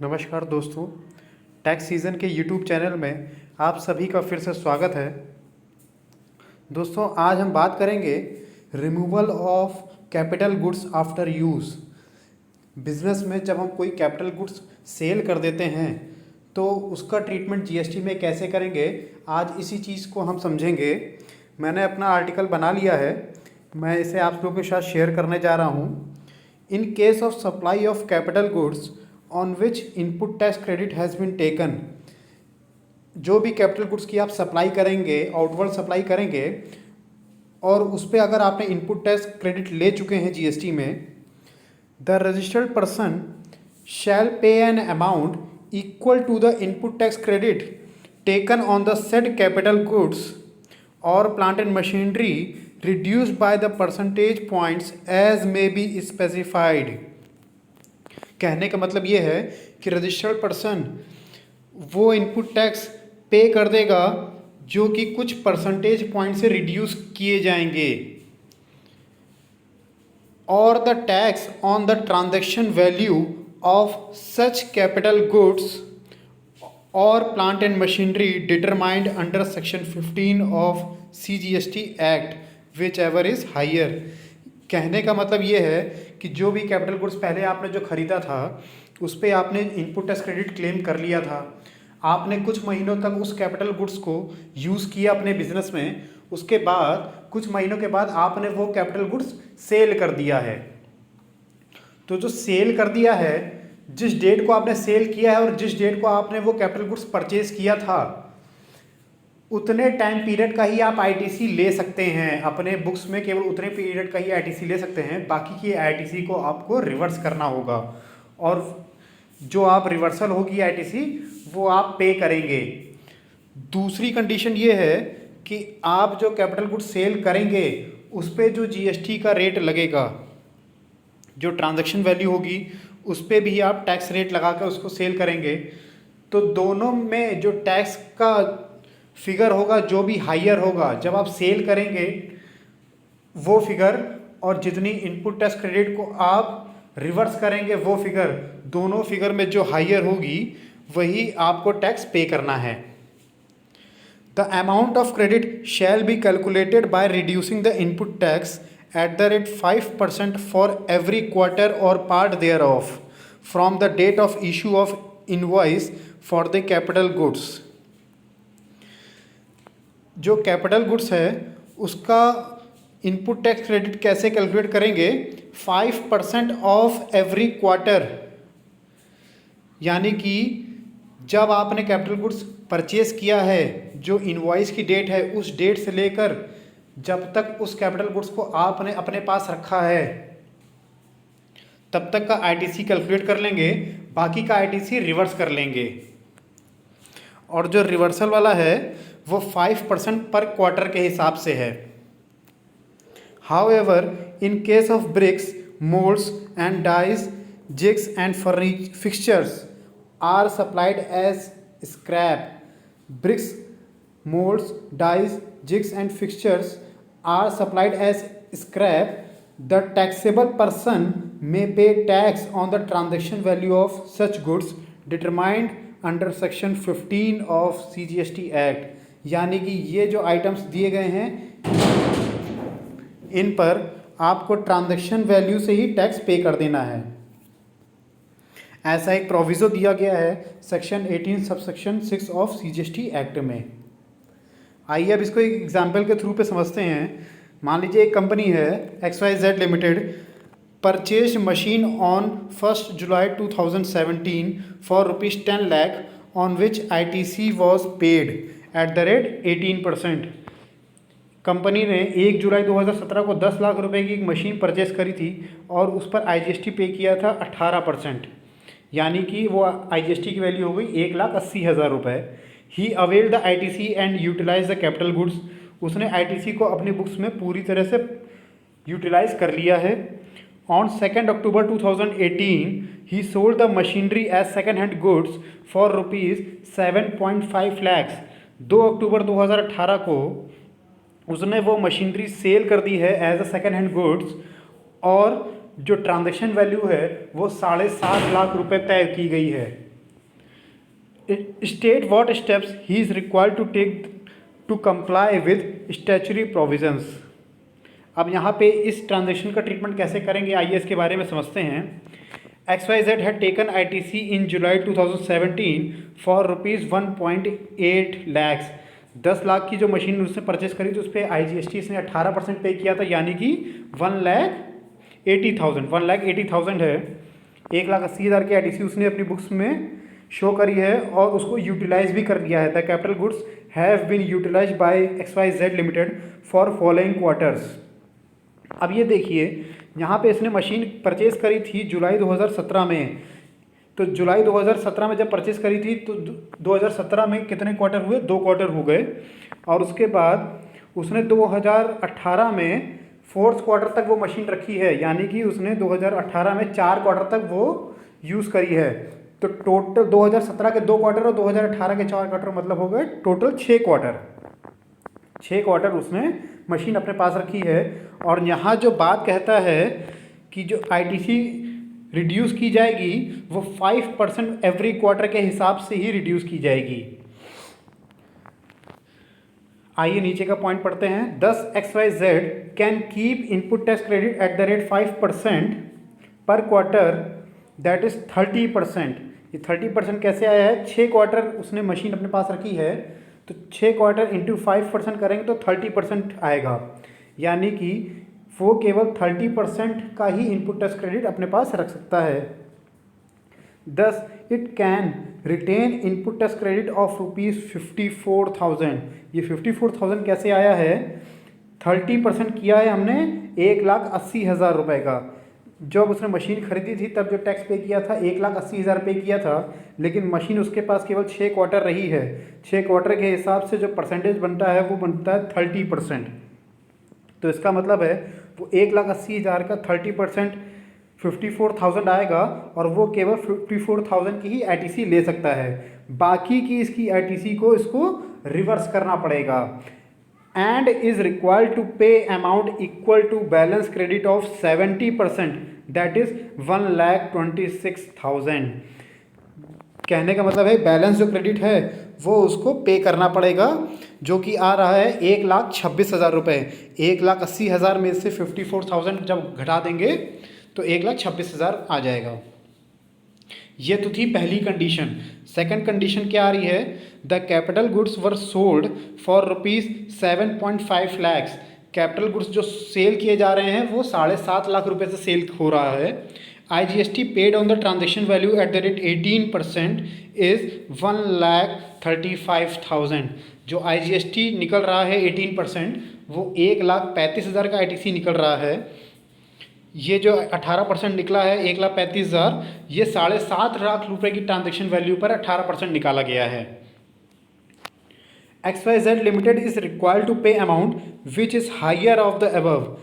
नमस्कार दोस्तों, tax season के यूट्यूब चैनल में आप सभी का फिर से स्वागत है। दोस्तों, आज हम बात करेंगे removal of capital goods after use. Business में जब हम कोई कैपिटल गुड्स सेल कर देते हैं तो उसका ट्रीटमेंट जीएसटी में कैसे करेंगे, आज इसी चीज़ को हम समझेंगे। मैंने अपना आर्टिकल बना लिया है, मैं इसे आप लोगों के साथ शेयर करने जा रहा हूँ। In case of supply of capital goods on which input tax credit has been taken, जो भी कैपिटल गुड्स की आप सप्लाई करेंगे, आउटवर्ड सप्लाई करेंगे, और उस पर अगर आपने इनपुट टैक्स क्रेडिट ले चुके हैं जीएसटी में, the registered person shall pay an amount equal to the input tax credit taken on the said capital goods और plant and machinery reduced by the percentage points as may be specified। कहने का मतलब ये है कि registered person वो input tax पे कर देगा जो कि कुछ परसेंटेज पॉइंट से रिड्यूस किए जाएंगे, और the tax on the transaction value of such capital goods और plant and machinery determined under section 15 of CGST act whichever is higher. कहने का मतलब ये है कि जो भी कैपिटल गुड्स पहले आपने जो ख़रीदा था उस पर आपने इनपुट टैक्स क्रेडिट क्लेम कर लिया था, आपने कुछ महीनों तक उस कैपिटल गुड्स को यूज़ किया अपने बिजनेस में, उसके बाद कुछ महीनों के बाद आपने वो कैपिटल गुड्स सेल कर दिया है। तो जो सेल कर दिया है, जिस डेट को आपने सेल किया है और जिस डेट को आपने वो कैपिटल गुड्स परचेज किया था, उतने टाइम पीरियड का ही आप आईटीसी ले सकते हैं। अपने बुक्स में केवल उतने पीरियड का ही आईटीसी ले सकते हैं, बाकी की आईटीसी को आपको रिवर्स करना होगा, और जो आप रिवर्सल होगी आईटीसी वो आप पे करेंगे। दूसरी कंडीशन ये है कि आप जो कैपिटल गुड्स सेल करेंगे उस पर जो जीएसटी का रेट लगेगा, जो ट्रांजैक्शन वैल्यू होगी उस पर भी आप टैक्स रेट लगा कर उसको सेल करेंगे। तो दोनों में जो टैक्स का फिगर होगा, जो भी हायर होगा जब आप सेल करेंगे वो फिगर, और जितनी इनपुट टैक्स क्रेडिट को आप रिवर्स करेंगे वो फिगर, दोनों फिगर में जो हायर होगी वही आपको टैक्स पे करना है। The amount of credit shall be calculated by reducing the input tax at the rate 5% for every quarter or part thereof from the date of issue of invoice for the capital goods। जो capital goods है उसका input tax credit कैसे calculate करेंगे? 5% of every quarter, यानी कि जब आपने capital goods purchase किया है, जो इनवॉइस की डेट है उस डेट से लेकर जब तक उस कैपिटल गुड्स को आपने अपने पास रखा है तब तक का आईटीसी कैलकुलेट कर लेंगे, बाकी का आईटीसी रिवर्स कर लेंगे। और जो रिवर्सल वाला है वो 5% पर क्वार्टर के हिसाब से है। However in case of bricks, moulds and dies, jigs and fixtures are supplied as scrap, bricks, molds, dies, jigs and fixtures are supplied as scrap, the taxable person may pay tax on the transaction value of such goods determined under section 15 of CGST Act। यानी कि ये जो items दिए गए हैं इन पर आपको transaction value से ही टैक्स पे कर देना है। ऐसा एक प्रोविज़ो दिया गया है section 18 subsection 6 of CGST act में। आइए अब इसको एक एग्जाम्पल के थ्रू पे समझते हैं। मान लीजिए एक कंपनी है XYZ limited purchase machine on 1 July 2017 for ₹10 lakh on which ITC was paid at the rate 18%। Company ने 1 जुलाई 2017 को 10 लाख रुपए की एक मशीन परचेज करी थी और उस पर IGST पे किया था 18%, यानी कि वो IGST की वैल्यू हो गई 1,80,000 रुपये। He avail the ITC and utilise the capital goods, उसने ITC को अपनी बुक्स में पूरी तरह से यूटिलाइज कर लिया है। On 2 October 2018 he sold the machinery as second hand goods for ₹7.5 lakh. 2 अक्टूबर 2018 को उसने वो मशीनरी सेल कर दी है as a second hand goods, और जो ट्रांजैक्शन वैल्यू है वो 7.5 लाख रुपए तय की गई है। State what steps he is required to take to comply with statutory provisions. अब यहाँ पे इस ट्रांजेक्शन का ट्रीटमेंट कैसे करेंगे, आइए इसके बारे में समझते हैं। XYZ had taken ITC in July 2017 for ₹1.8 lakhs। 10 lakh की जो मशीन उसने परचेस करी तो उस पर IGST इसने 18% पे किया था, यानी कि 1,80,000 है। 1,80,000 की ITC उसने अपनी बुक्स में शो करी है और उसको यूटिलाइज भी कर दिया है। The capital goods have been utilize by XYZ limited for following quarters. अब ये देखिए, यहाँ पे इसने मशीन परचेज़ करी थी जुलाई 2017 में। तो जुलाई 2017 में जब परचेज़ करी थी तो 2017 में कितने क्वार्टर हुए? 2 क्वार्टर हो गए। और उसके बाद उसने 2018 में 4th क्वार्टर तक वो मशीन रखी है, यानी कि उसने 2018 में 4 क्वार्टर तक वो यूज़ करी है। तो टोटल 2017 के 2 क्वार्टर और 2018 के 4 क्वार्टर मतलब हो गए टोटल 6 क्वार्टर। 6 क्वार्टर उसने मशीन अपने पास रखी है। और यहाँ जो बात कहता है कि जो ITC रिड्यूस की जाएगी वो 5% एवरी क्वार्टर के हिसाब से ही रिड्यूस की जाएगी। आइए नीचे का पॉइंट पढ़ते हैं। दस XYZ can keep input tax credit at the rate 5% पर क्वार्टर, दैट इज 30%। ये 30% कैसे आया है? 6 क्वार्टर उसने मशीन अपने पास रखी है, तो 6 क्वार्टर इंटू 5% करेंगे तो 30% आएगा, यानी कि वो केवल 30% का ही इनपुट टैक्स क्रेडिट अपने पास रख सकता है। Thus it can retain input tax credit of ₹54,000। ये 54,000 कैसे आया है? 30% किया है हमने 1,80,000 रुपये का। जब उसने मशीन खरीदी थी तब जो टैक्स पे किया था 1,80,000 पे किया था, लेकिन मशीन उसके पास केवल 6 क्वार्टर रही है। 6 क्वार्टर के हिसाब से जो परसेंटेज बनता है वो बनता है 30%। तो इसका मतलब है वो 1,80,000 का 30% 54,000 आएगा और वो केवल 54,000 की ही ITC ले सकता है। बाकी की इसकी ITC को इसको रिवर्स करना पड़ेगा। And is required to pay amount equal to balance credit of 70%, that is 1,26,000। कहने का मतलब है बैलेंस जो क्रेडिट है वो उसको पे करना पड़ेगा, जो कि आ रहा है 1,26,000 रुपये। 1,80,000 में से 54,000 जब घटा देंगे तो 1,26,000 आ जाएगा। ये तो थी पहली कंडीशन। सेकंड कंडीशन क्या आ रही है? The capital goods were sold for ₹7.5 lakhs। Capital goods जो सेल किए जा रहे हैं वो 7.5 लाख रुपए से सेल हो रहा है। IGST paid on the transaction value at the rate 18% is 1,35,000। जो IGST निकल रहा है 18% वो 1,35,000 का ITC निकल रहा है। ये जो 18% निकला है 1,35,000, ये 7.5 लाख रुपए की ट्रांजेक्शन वैल्यू पर 18% निकाला गया है। XYZ limited is required to pay amount which is higher of the above.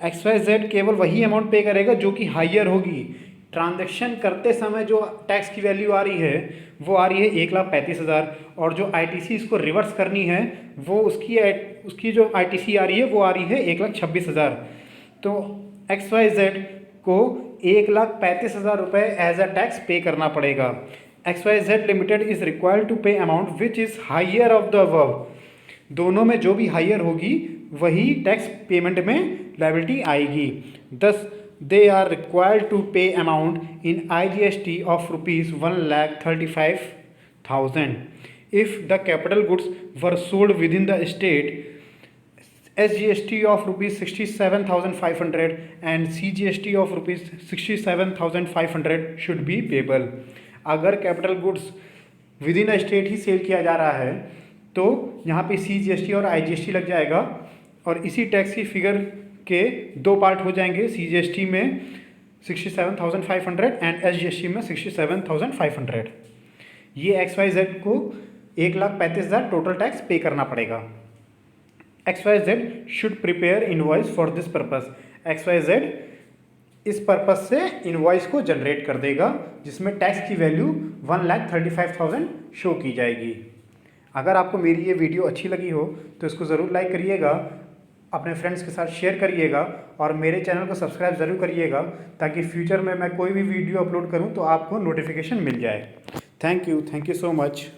XYZ केवल वही अमाउंट पे करेगा जो कि हायर होगी। ट्रांजेक्शन करते समय जो टैक्स की वैल्यू आ रही है वो आ रही है 1,35,000, और जो ITC इसको रिवर्स करनी है वो उसकी जो ITC आ रही है वो आ रही है 1,26,000। तो XYZ को 1,35,000 रुपये एज अ टैक्स पे करना पड़ेगा। XYZ limited is required to pay amount which is higher of the above. दोनों में जो भी हायर होगी वही टैक्स पेमेंट में लायबिलिटी आएगी। दस they are required to pay amount in IGST of ₹1,35,000 if the capital goods were sold with in the state. SGST of ₹67,500 and CGST of ₹67,500 should be payable। अगर capital goods within a state ही sell किया जा रहा है तो यहाँ पे CGST और IGST लग जाएगा, और इसी टैक्स की फिगर के 2 पार्ट हो जाएंगे। CGST में 67,500 एंड SGST में 67,500। ये XYZ को 1,35,000 टोटल टैक्स पे करना पड़ेगा। XYZ should prepare invoice for this purpose। XYZ इस पर्पस से इनवॉइस को जनरेट कर देगा जिसमें टैक्स की वैल्यू 1,35,000 शो की जाएगी। अगर आपको मेरी ये वीडियो अच्छी लगी हो तो इसको ज़रूर लाइक करिएगा, अपने फ्रेंड्स के साथ शेयर करिएगा और मेरे चैनल को सब्सक्राइब ज़रूर करिएगा ताकि फ्यूचर में मैं कोई भी वीडियो अपलोड करूं तो आपको नोटिफिकेशन मिल जाए। Thank you so much.